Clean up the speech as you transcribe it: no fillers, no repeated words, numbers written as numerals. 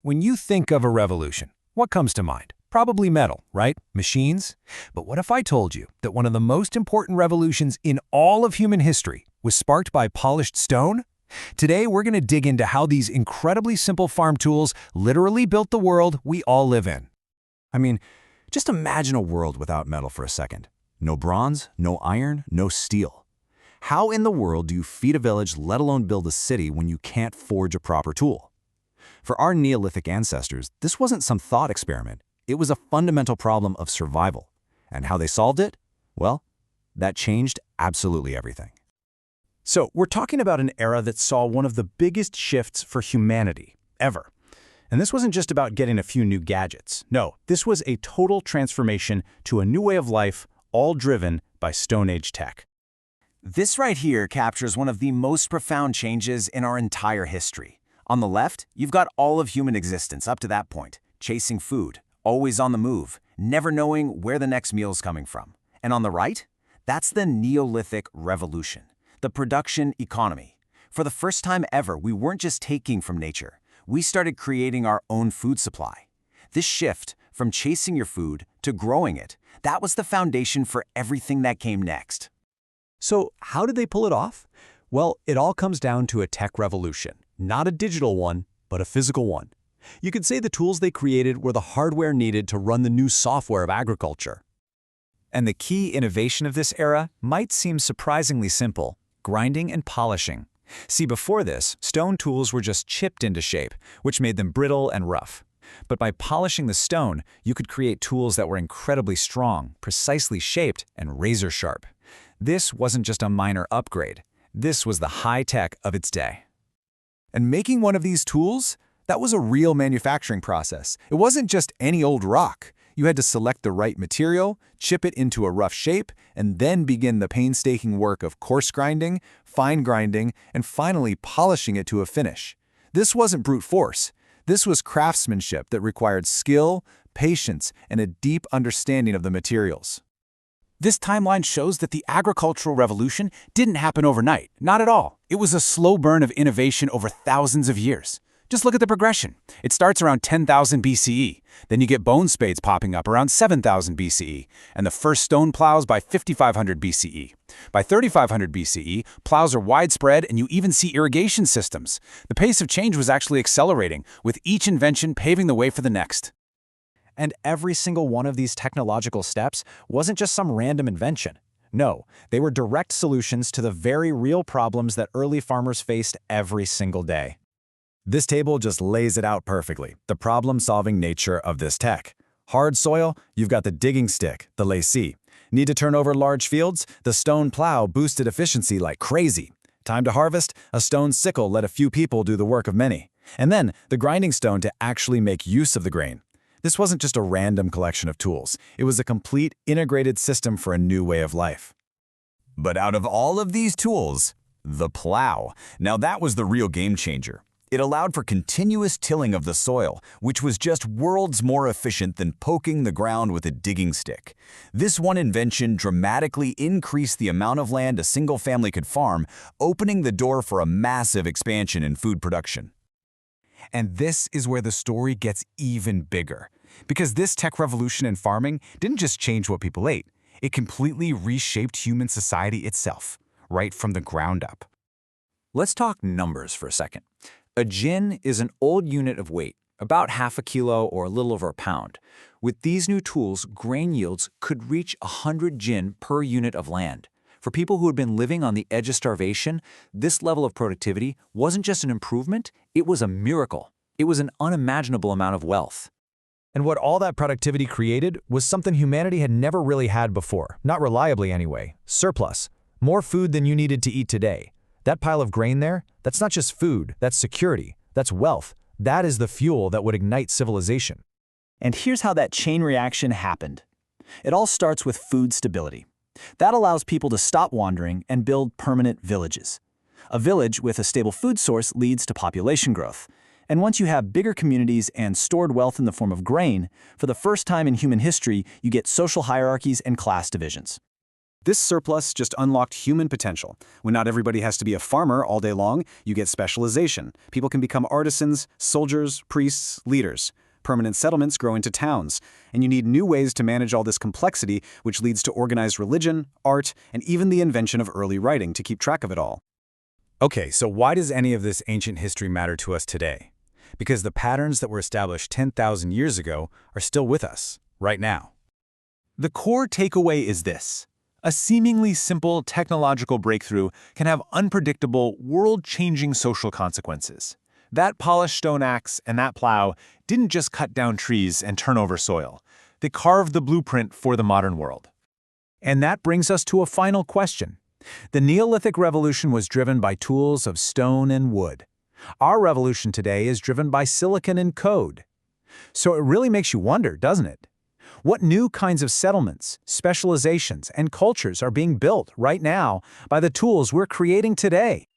When you think of a revolution, what comes to mind? Probably metal, right? Machines? But what if I told you that one of the most important revolutions in all of human history was sparked by polished stone? Today, we're going to dig into how these incredibly simple farm tools literally built the world we all live in. I mean, just imagine a world without metal for a second. No bronze, no iron, no steel. How in the world do you feed a village, let alone build a city, when you can't forge a proper tool? For our Neolithic ancestors, this wasn't some thought experiment. It was a fundamental problem of survival. And how they solved it? Well, that changed absolutely everything. So we're talking about an era that saw one of the biggest shifts for humanity ever. And this wasn't just about getting a few new gadgets. No, this was a total transformation to a new way of life, all driven by Stone Age tech. This right here captures one of the most profound changes in our entire history. On the left, you've got all of human existence up to that point, chasing food, always on the move, never knowing where the next meal's coming from. And on the right, that's the Neolithic Revolution, the production economy. For the first time ever, we weren't just taking from nature. We started creating our own food supply. This shift from chasing your food to growing it, that was the foundation for everything that came next. So how did they pull it off? Well, it all comes down to a tech revolution. Not a digital one, but a physical one. You could say the tools they created were the hardware needed to run the new software of agriculture. And the key innovation of this era might seem surprisingly simple: grinding and polishing. See, before this, stone tools were just chipped into shape, which made them brittle and rough. But by polishing the stone, you could create tools that were incredibly strong, precisely shaped, and razor-sharp. This wasn't just a minor upgrade. This was the high-tech of its day. And making one of these tools, that was a real manufacturing process. It wasn't just any old rock. You had to select the right material, chip it into a rough shape, and then begin the painstaking work of coarse grinding, fine grinding, and finally polishing it to a finish. This wasn't brute force. This was craftsmanship that required skill, patience, and a deep understanding of the materials. This timeline shows that the agricultural revolution didn't happen overnight, not at all. It was a slow burn of innovation over thousands of years. Just look at the progression. It starts around 10,000 BCE. Then you get bone spades popping up around 7,000 BCE, and the first stone plows by 5,500 BCE. By 3,500 BCE, plows are widespread, and you even see irrigation systems. The pace of change was actually accelerating, with each invention paving the way for the next. And every single one of these technological steps wasn't just some random invention. No, they were direct solutions to the very real problems that early farmers faced every single day. This table just lays it out perfectly, the problem-solving nature of this tech. Hard soil, you've got the digging stick, the lei-si. Need to turn over large fields? The stone plow boosted efficiency like crazy. Time to harvest? A stone sickle let a few people do the work of many. And then the grinding stone to actually make use of the grain. This wasn't just a random collection of tools. It was a complete, integrated system for a new way of life. But out of all of these tools, the plow. Now that was the real game changer. It allowed for continuous tilling of the soil, which was just worlds more efficient than poking the ground with a digging stick. This one invention dramatically increased the amount of land a single family could farm, opening the door for a massive expansion in food production. And this is where the story gets even bigger. Because this tech revolution in farming didn't just change what people ate, it completely reshaped human society itself, right from the ground up. Let's talk numbers for a second. A jin is an old unit of weight, about half a kilo or a little over a pound. With these new tools, grain yields could reach 100 jin per unit of land. For people who had been living on the edge of starvation, this level of productivity wasn't just an improvement, it was a miracle. It was an unimaginable amount of wealth. And what all that productivity created was something humanity had never really had before, not reliably anyway: surplus. More food than you needed to eat today. That pile of grain there, that's not just food, that's security, that's wealth. That is the fuel that would ignite civilization. And here's how that chain reaction happened. It all starts with food stability. That allows people to stop wandering and build permanent villages. A village with a stable food source leads to population growth. And once you have bigger communities and stored wealth in the form of grain, for the first time in human history, you get social hierarchies and class divisions. This surplus just unlocked human potential. When not everybody has to be a farmer all day long, you get specialization. People can become artisans, soldiers, priests, leaders. Permanent settlements grow into towns, and you need new ways to manage all this complexity, which leads to organized religion, art, and even the invention of early writing to keep track of it all. Okay, so why does any of this ancient history matter to us today? Because the patterns that were established 10,000 years ago are still with us, right now. The core takeaway is this. A seemingly simple technological breakthrough can have unpredictable, world-changing social consequences. That polished stone axe and that plow didn't just cut down trees and turn over soil. They carved the blueprint for the modern world. And that brings us to a final question. The Neolithic Revolution was driven by tools of stone and wood. Our revolution today is driven by silicon and code. So it really makes you wonder, doesn't it? What new kinds of settlements, specializations, and cultures are being built right now by the tools we're creating today?